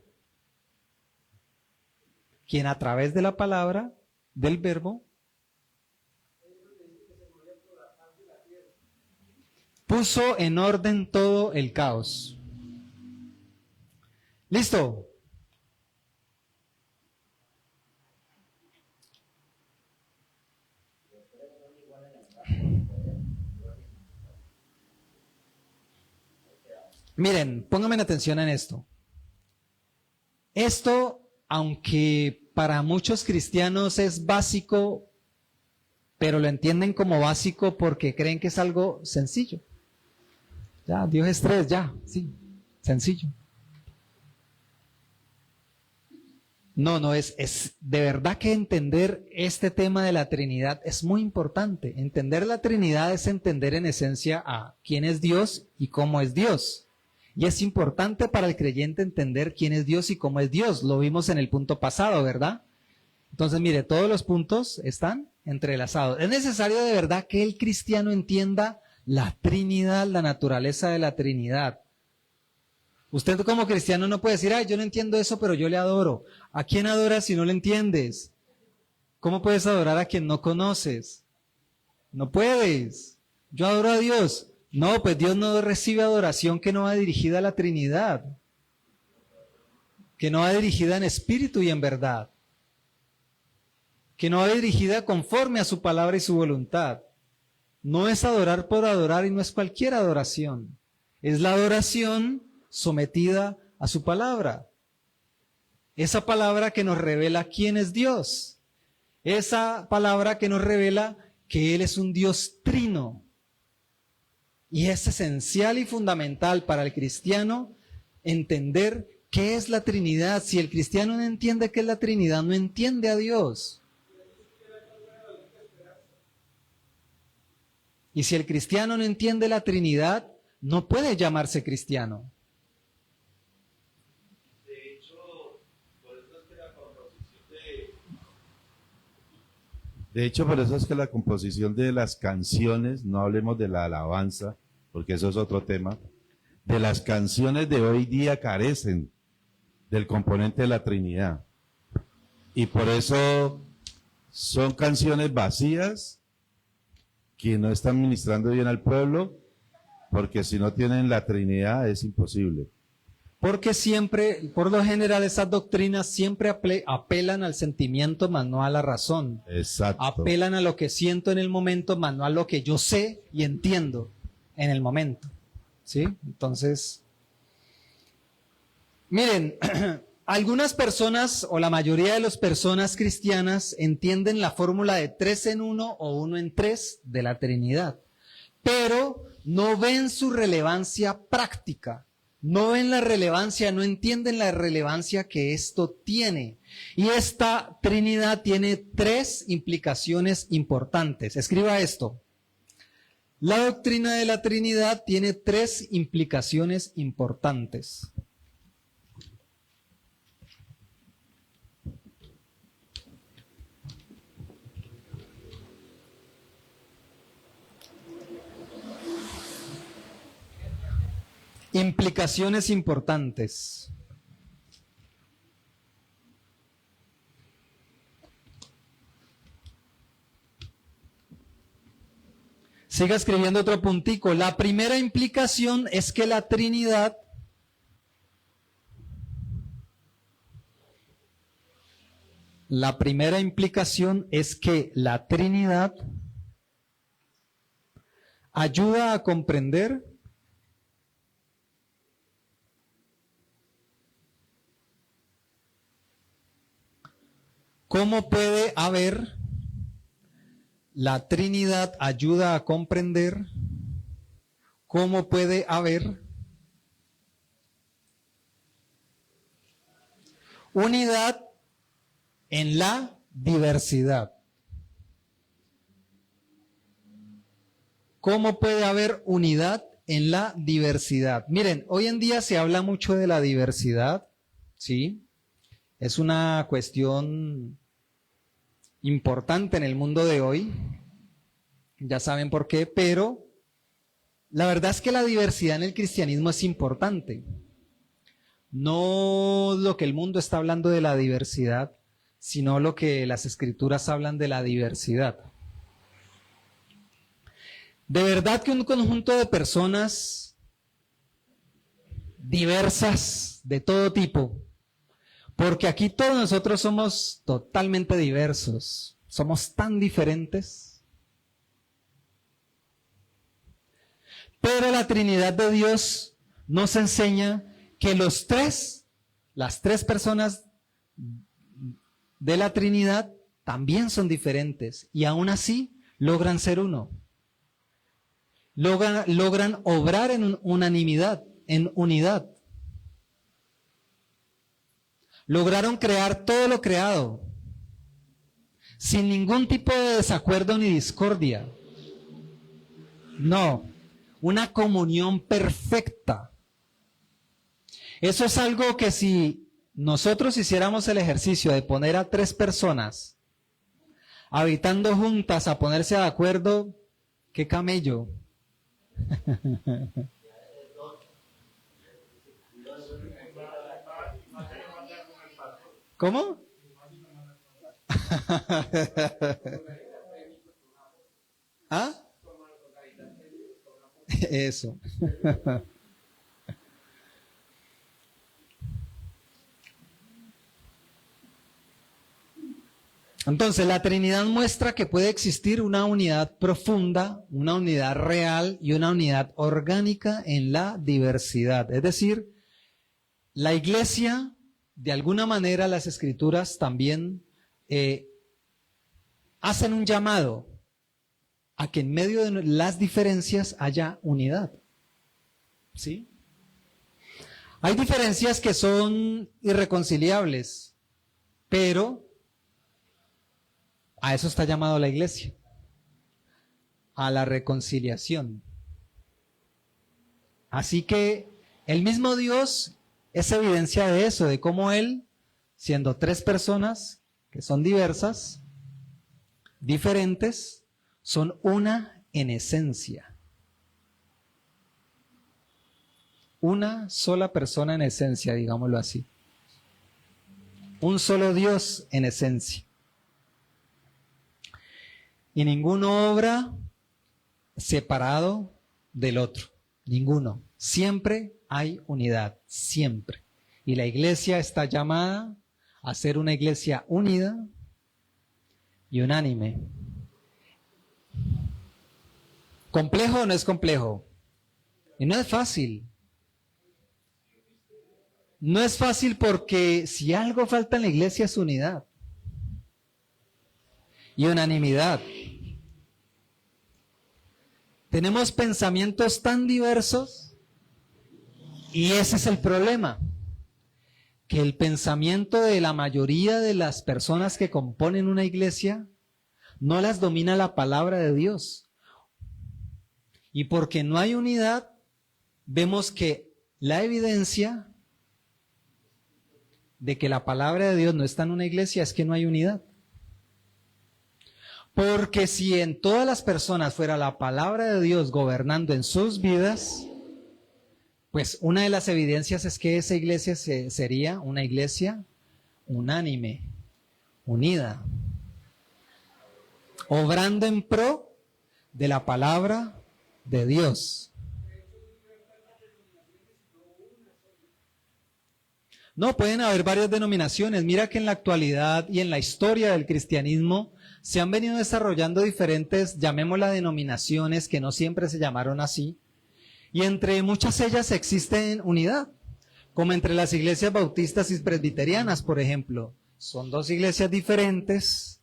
quien a través de la palabra, del verbo, puso en orden todo el caos. ¿Listo? Miren, pónganme atención en esto. Esto, aunque para muchos cristianos es básico, pero lo entienden como básico porque creen que es algo sencillo. Ya, Dios es tres, ya, sí, sencillo. No, es de verdad que entender este tema de la Trinidad es muy importante. Entender la Trinidad es entender en esencia a quién es Dios y cómo es Dios. Y es importante para el creyente entender quién es Dios y cómo es Dios. Lo vimos en el punto pasado, ¿verdad? Entonces, mire, todos los puntos están entrelazados. Es necesario de verdad que el cristiano entienda la Trinidad, la naturaleza de la Trinidad. Usted como cristiano no puede decir, ay, yo no entiendo eso, pero yo le adoro. ¿A quién adoras si no le entiendes? ¿Cómo puedes adorar a quien no conoces? No puedes. Yo adoro a Dios. No, pues Dios no recibe adoración que no va dirigida a la Trinidad, que no va dirigida en espíritu y en verdad, que no va dirigida conforme a su palabra y su voluntad. No es adorar por adorar y no es cualquier adoración. Es la adoración sometida a su palabra. Esa palabra que nos revela quién es Dios. Esa palabra que nos revela que Él es un Dios trino. Y es esencial y fundamental para el cristiano entender qué es la Trinidad. Si el cristiano no entiende qué es la Trinidad, no entiende a Dios. Y si el cristiano no entiende la Trinidad, no puede llamarse cristiano. De hecho, por eso es que la composición de las canciones, no hablemos de la alabanza, porque eso es otro tema, de las canciones de hoy día carecen del componente de la Trinidad. Y por eso son canciones vacías que no están ministrando bien al pueblo, porque si no tienen la Trinidad es imposible. Porque siempre, por lo general, esas doctrinas siempre apelan al sentimiento, más no a la razón. Exacto. Apelan a lo que siento en el momento, más no a lo que yo sé y entiendo en el momento. ¿Sí? Entonces, miren, algunas personas o la mayoría de las personas cristianas entienden la fórmula de 3 en 1 o 1 en 3 de la Trinidad, pero no ven su relevancia práctica. No ven la relevancia, no entienden la relevancia que esto tiene. Y esta Trinidad tiene 3 implicaciones importantes. Escriba esto. La doctrina de la Trinidad tiene 3 implicaciones importantes. Implicaciones importantes. Siga escribiendo otro puntico. La primera implicación es que la Trinidad ayuda a comprender cómo puede haber. La Trinidad ayuda a comprender cómo puede haber unidad en la diversidad. ¿Cómo puede haber unidad en la diversidad? Miren, hoy en día se habla mucho de la diversidad, ¿sí? Es una cuestión importante en el mundo de hoy, ya saben por qué, pero la verdad es que la diversidad en el cristianismo es importante. No lo que el mundo está hablando de la diversidad, sino lo que las escrituras hablan de la diversidad. De verdad que un conjunto de personas diversas de todo tipo, porque aquí todos nosotros somos totalmente diversos, somos tan diferentes. Pero la Trinidad de Dios nos enseña que las tres personas de la Trinidad también son diferentes y aún así logran ser uno. Logran obrar en unanimidad, en unidad. Lograron crear todo lo creado, sin ningún tipo de desacuerdo ni discordia. No, una comunión perfecta. Eso es algo que si nosotros hiciéramos el ejercicio de poner a 3 personas habitando juntas a ponerse de acuerdo, qué camello. ¿Cómo? ¿Ah? Eso. Entonces, la Trinidad muestra que puede existir una unidad profunda, una unidad real y una unidad orgánica en la diversidad. Es decir, la Iglesia, de alguna manera, las Escrituras también hacen un llamado a que en medio de las diferencias haya unidad. ¿Sí? Hay diferencias que son irreconciliables, pero a eso está llamado la Iglesia, a la reconciliación. Así que el mismo Dios es evidencia de eso, de cómo Él, siendo 3 personas que son diversas, diferentes, son una en esencia. Una sola persona en esencia, digámoslo así. Un solo Dios en esencia. Y ninguno obra separado del otro. Ninguno. Siempre hay unidad. Siempre. Y la iglesia está llamada a ser una iglesia unida y unánime. ¿Complejo o no es complejo? Y no es fácil. No es fácil porque si algo falta en la iglesia es unidad y unanimidad. Tenemos pensamientos tan diversos y ese es el problema, que el pensamiento de la mayoría de las personas que componen una iglesia no las domina la palabra de Dios. Y porque no hay unidad, vemos que la evidencia de que la palabra de Dios no está en una iglesia es que no hay unidad. Porque si en todas las personas fuera la palabra de Dios gobernando en sus vidas, Pues una de las evidencias es que esa iglesia sería una iglesia unánime, unida, obrando en pro de la palabra de Dios. No, pueden haber varias denominaciones. Mira que en la actualidad y en la historia del cristianismo se han venido desarrollando diferentes, llamémoslas denominaciones, que no siempre se llamaron así. Y entre muchas ellas existen unidad, como entre las iglesias bautistas y presbiterianas, por ejemplo. Son dos iglesias diferentes,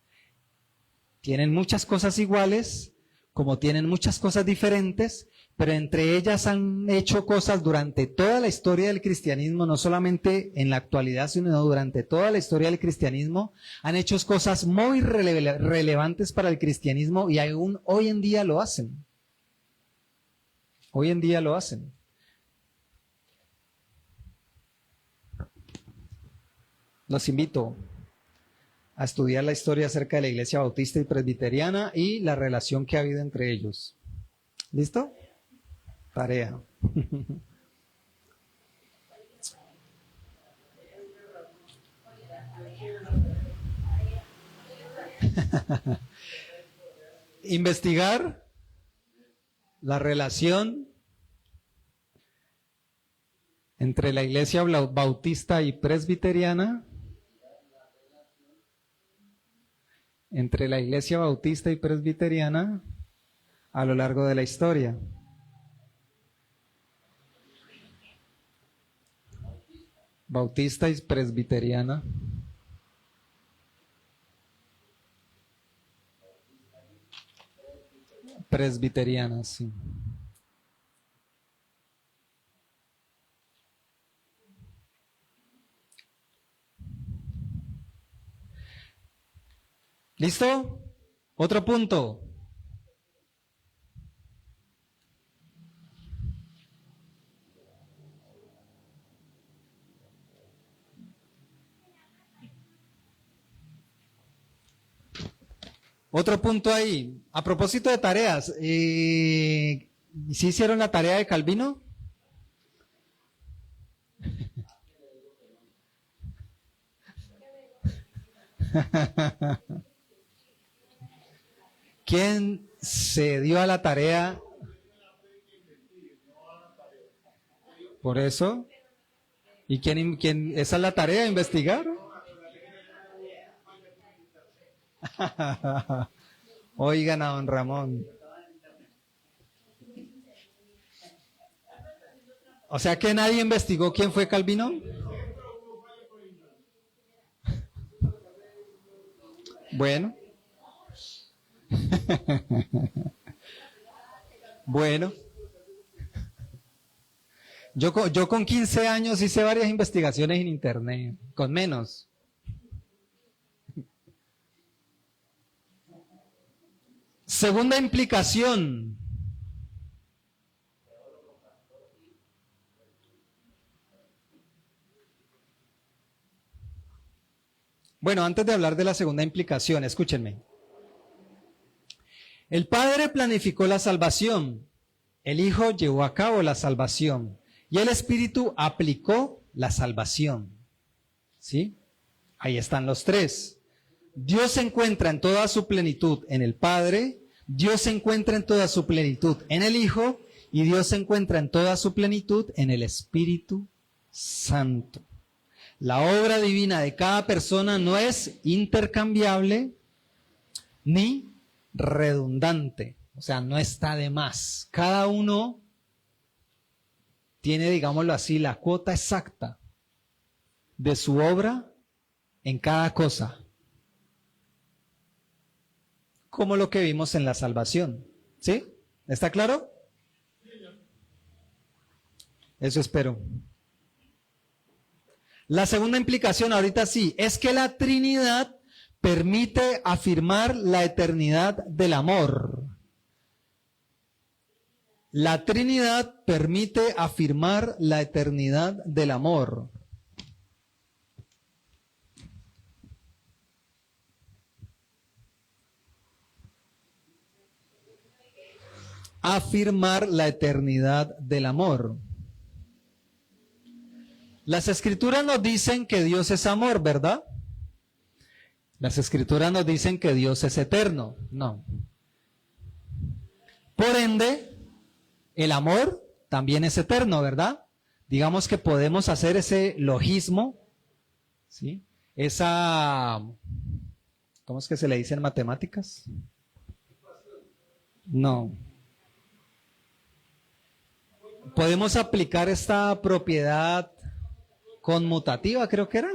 tienen muchas cosas iguales, como tienen muchas cosas diferentes, pero entre ellas han hecho cosas durante toda la historia del cristianismo, no solamente en la actualidad, sino durante toda la historia del cristianismo, han hecho cosas muy relevantes para el cristianismo y aún hoy en día lo hacen. Hoy en día lo hacen. Los invito a estudiar la historia acerca de la iglesia bautista y presbiteriana y la relación que ha habido entre ellos. ¿Listo? Tarea. Investigar la relación entre la iglesia bautista y presbiteriana, entre la iglesia bautista y presbiteriana a lo largo de la historia. Bautista y presbiteriana. Presbiteriana, sí. ¿Listo? Otro punto. Otro punto ahí. A propósito de tareas, ¿sí hicieron la tarea de Calvino? ¿Quién se dio a la tarea? Por eso. ¿Y quién? ¿Esa es la tarea, investigar? Oigan a don Ramón. O sea que nadie investigó quién fue Calvino. Bueno. Bueno. Yo con 15 años hice varias investigaciones en internet, con menos. Segunda implicación. Bueno, antes de hablar de la segunda implicación, escúchenme. El Padre planificó la salvación, el Hijo llevó a cabo la salvación y el Espíritu aplicó la salvación. ¿Sí? Ahí están los tres. Dios se encuentra en toda su plenitud en el Padre, Dios se encuentra en toda su plenitud en el Hijo y Dios se encuentra en toda su plenitud en el Espíritu Santo. La obra divina de cada persona no es intercambiable ni redundante, o sea, no está de más. Cada uno tiene, digámoslo así, la cuota exacta de su obra en cada cosa, como lo que vimos en la salvación. ¿Sí? ¿Está claro? Eso espero. La segunda implicación, ahorita sí, es que la Trinidad permite afirmar la eternidad del amor. La Trinidad permite afirmar la eternidad del amor. Afirmar la eternidad del amor. Las escrituras nos dicen que Dios es amor, ¿verdad? Las escrituras nos dicen que Dios es eterno. No. Por ende, el amor también es eterno, ¿verdad? Digamos que podemos hacer ese logismo, ¿sí? Esa, ¿cómo es que se le dice en matemáticas? No. Podemos aplicar esta propiedad conmutativa, creo que era.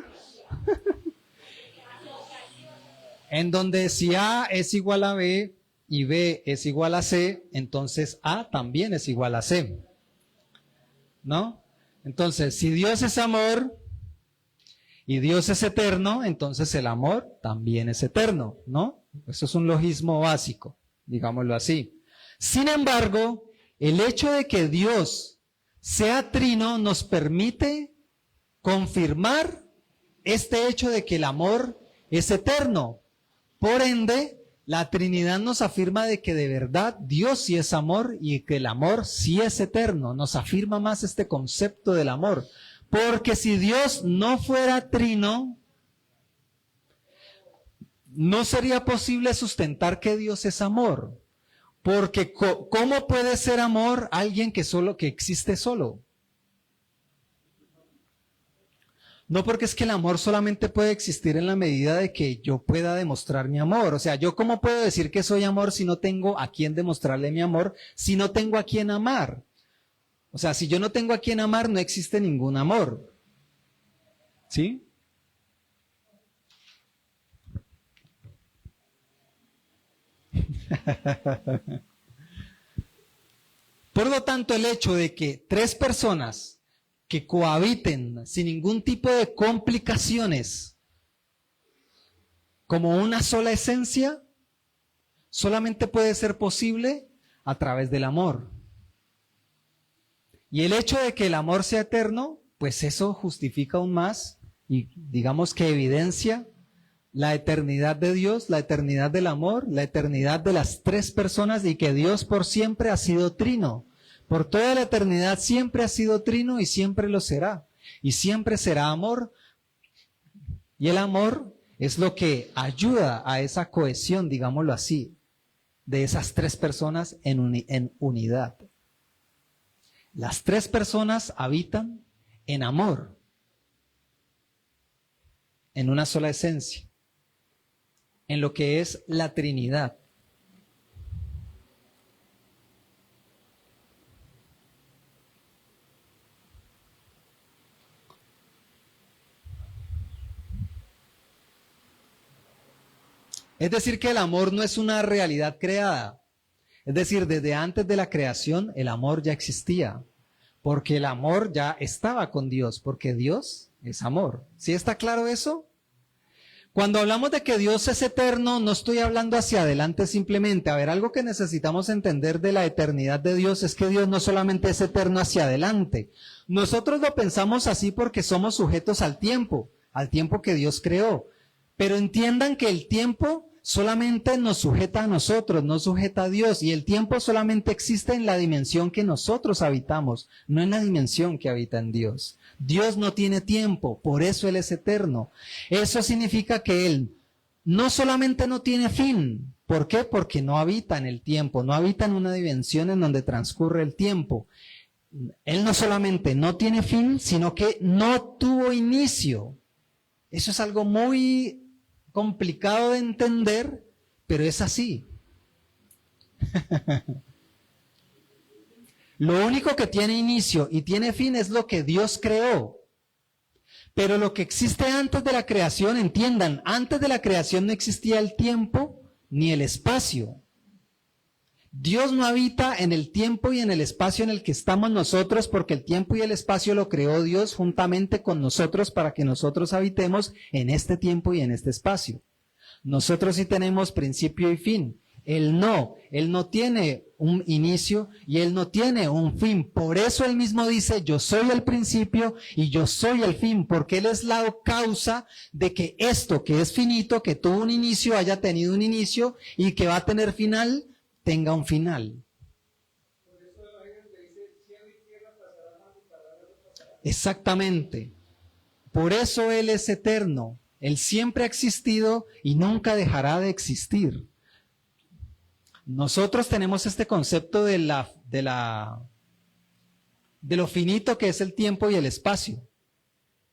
En donde si A es igual a B y B es igual a C, entonces A también es igual a C. ¿No? Entonces, si Dios es amor y Dios es eterno, entonces el amor también es eterno, ¿no? Eso es un logismo básico, digámoslo así. Sin embargo, el hecho de que Dios sea trino nos permite confirmar este hecho de que el amor es eterno. Por ende, la Trinidad nos afirma de que de verdad Dios sí es amor y que el amor sí es eterno. Nos afirma más este concepto del amor. Porque si Dios no fuera trino, no sería posible sustentar que Dios es amor. Porque ¿cómo puede ser amor alguien que existe solo? No, porque es que el amor solamente puede existir en la medida de que yo pueda demostrar mi amor. O sea, ¿yo cómo puedo decir que soy amor si no tengo a quién demostrarle mi amor, si no tengo a quién amar? O sea, si yo no tengo a quién amar, no existe ningún amor. ¿Sí? Por lo tanto, el hecho de que tres personas que cohabiten sin ningún tipo de complicaciones como una sola esencia, solamente puede ser posible a través del amor. Y el hecho de que el amor sea eterno, pues eso justifica aún más y digamos que evidencia la eternidad de Dios, la eternidad del amor, la eternidad de las tres personas y que Dios por siempre ha sido trino. Por toda la eternidad siempre ha sido trino y siempre lo será. Y siempre será amor. Y el amor es lo que ayuda a esa cohesión, digámoslo así, de esas tres personas en unidad. Las tres personas habitan en amor, en una sola esencia, en lo que es la Trinidad. Es decir, que el amor no es una realidad creada. Es decir, desde antes de la creación el amor ya existía, porque el amor ya estaba con Dios, porque Dios es amor. ¿Sí está claro eso? Cuando hablamos de que Dios es eterno, no estoy hablando hacia adelante simplemente. A ver, algo que necesitamos entender de la eternidad de Dios es que Dios no solamente es eterno hacia adelante. Nosotros lo pensamos así porque somos sujetos al tiempo que Dios creó. Pero entiendan que el tiempo solamente nos sujeta a nosotros, no sujeta a Dios. Y el tiempo solamente existe en la dimensión que nosotros habitamos, no en la dimensión que habita en Dios. Dios no tiene tiempo, por eso Él es eterno. Eso significa que Él no solamente no tiene fin. ¿Por qué? Porque no habita en el tiempo, no habita en una dimensión en donde transcurre el tiempo. Él no solamente no tiene fin, sino que no tuvo inicio. Eso es algo muy complicado de entender, pero es así. Lo único que tiene inicio y tiene fin es lo que Dios creó. Pero lo que existe antes de la creación, entiendan, antes de la creación no existía el tiempo ni el espacio. Dios no habita en el tiempo y en el espacio en el que estamos nosotros, porque el tiempo y el espacio lo creó Dios juntamente con nosotros para que nosotros habitemos en este tiempo y en este espacio. Nosotros sí tenemos principio y fin. Él no tiene un inicio y Él no tiene un fin. Por eso Él mismo dice, yo soy el principio y yo soy el fin, porque Él es la causa de que esto que es finito, que tuvo un inicio, haya tenido un inicio y que va a tener final, tenga un final. Exactamente. Por eso Él es eterno. Él siempre ha existido y nunca dejará de existir. Nosotros tenemos este concepto de lo finito que es el tiempo y el espacio,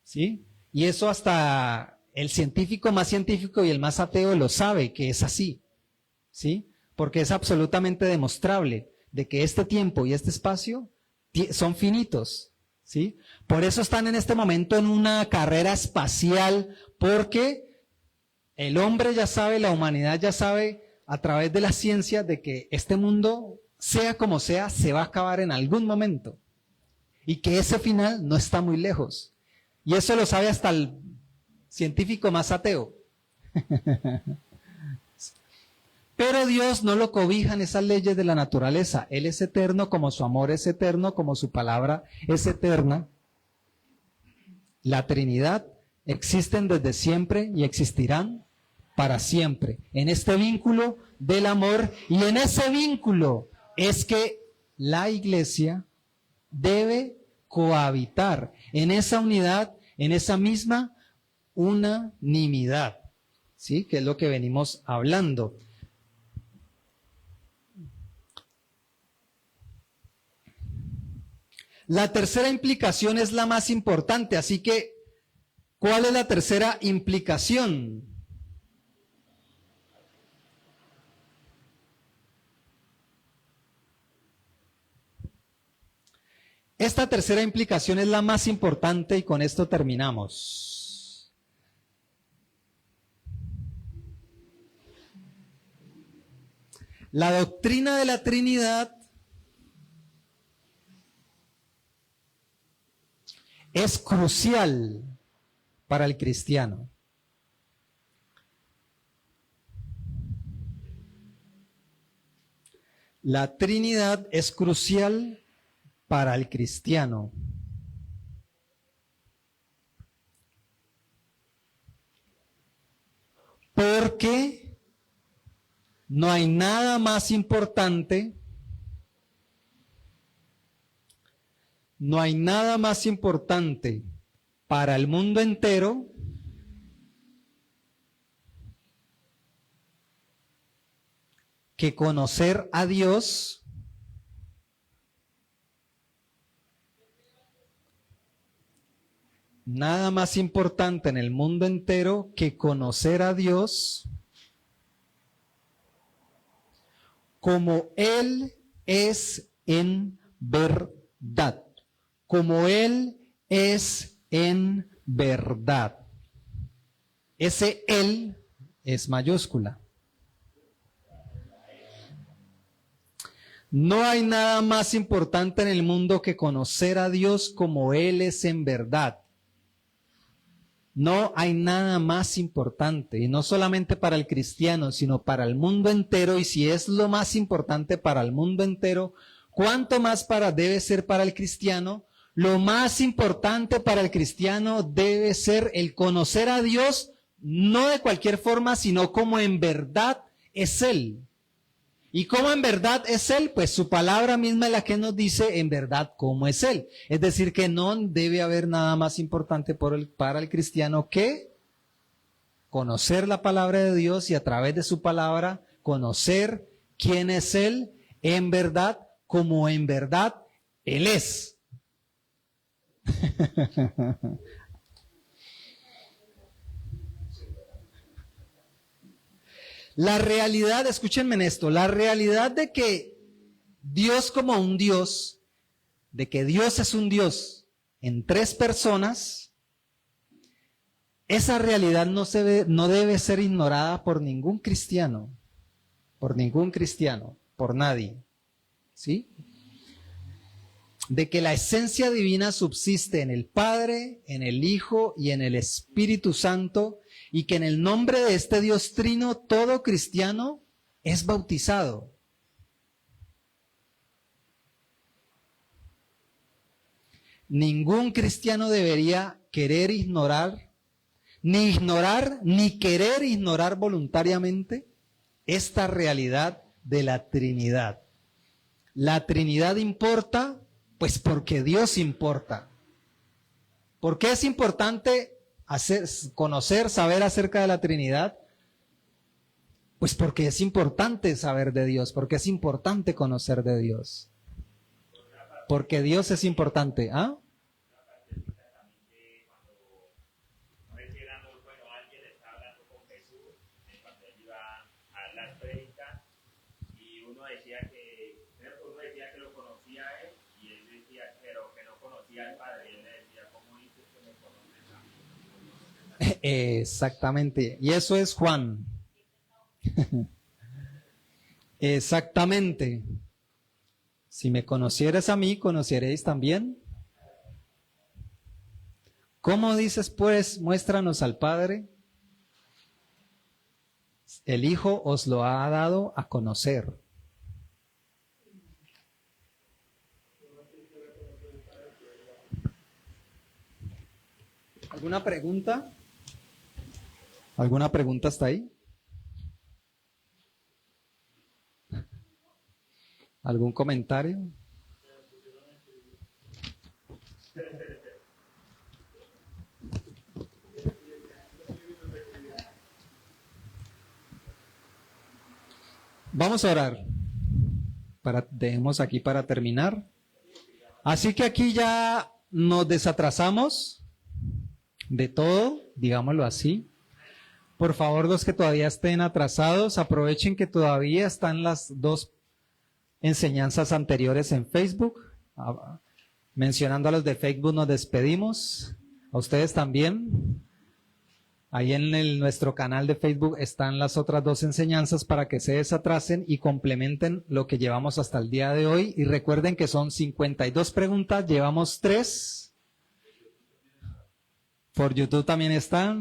¿sí? Y eso hasta el científico más científico y el más ateo lo sabe que es así, ¿sí? Porque es absolutamente demostrable de que este tiempo y este espacio son finitos, ¿sí? Por eso están en este momento en una carrera espacial, porque el hombre ya sabe, la humanidad ya sabe a través de la ciencia de que este mundo, sea como sea, se va a acabar en algún momento y que ese final no está muy lejos. Y eso lo sabe hasta el científico más ateo. Pero Dios no lo cobija en esas leyes de la naturaleza. Él es eterno como su amor es eterno, como su palabra es eterna. La Trinidad existen desde siempre y existirán para siempre, en este vínculo del amor, y en ese vínculo es que la iglesia debe cohabitar en esa unidad, en esa misma unanimidad, ¿sí? Que es lo que venimos hablando. La tercera implicación es la más importante, así que, ¿cuál es la tercera implicación? Esta tercera implicación es la más importante y con esto terminamos. La doctrina de la Trinidad es crucial para el cristiano. La Trinidad es crucial para el cristiano. Porque no hay nada más importante, para el mundo entero que conocer a Dios nada más importante en el mundo entero que conocer a Dios como Él es en verdad. Como Él es en verdad. Ese Él es mayúscula. No hay nada más importante en el mundo que conocer a Dios como Él es en verdad. No hay nada más importante, y no solamente para el cristiano, sino para el mundo entero. Y si es lo más importante para el mundo entero, ¿cuánto más debe ser para el cristiano? Lo más importante para el cristiano debe ser el conocer a Dios, no de cualquier forma, sino como en verdad es Él. ¿Y cómo en verdad es Él? Pues su palabra misma es la que nos dice en verdad cómo es Él. Es decir, que no debe haber nada más importante para el cristiano que conocer la palabra de Dios y a través de su palabra conocer quién es Él en verdad, como en verdad Él es. La realidad, escúchenme en esto, la realidad de que Dios como un Dios, de que Dios es un Dios en tres personas, esa realidad no debe ser ignorada por ningún cristiano, por nadie, ¿sí? De que la esencia divina subsiste en el Padre, en el Hijo y en el Espíritu Santo, y que en el nombre de este Dios trino todo cristiano es bautizado. Ningún cristiano debería querer ignorar, ni querer ignorar voluntariamente esta realidad de la Trinidad. La Trinidad importa, pues porque Dios importa. ¿Por qué es importante conocer, saber acerca de la Trinidad? Pues porque es importante saber de Dios, porque es importante conocer de Dios. Porque Dios es importante. ¿Ah? Exactamente. Y eso es Juan. Exactamente. Si me conocieras a mí, conoceréis también. ¿Cómo dices pues, muéstranos al Padre? El Hijo os lo ha dado a conocer. ¿Alguna pregunta? ¿Alguna pregunta hasta ahí? ¿Algún comentario? Vamos a orar. Dejemos aquí para terminar. Así que aquí ya nos desatrasamos de todo, digámoslo así. Por favor, los que todavía estén atrasados, aprovechen que todavía están las dos enseñanzas anteriores en Facebook. Mencionando a los de Facebook nos despedimos. A ustedes también. Ahí en nuestro canal de Facebook están las otras dos enseñanzas para que se desatrasen y complementen lo que llevamos hasta el día de hoy. Y recuerden que son 52 preguntas, llevamos 3. Por YouTube también están.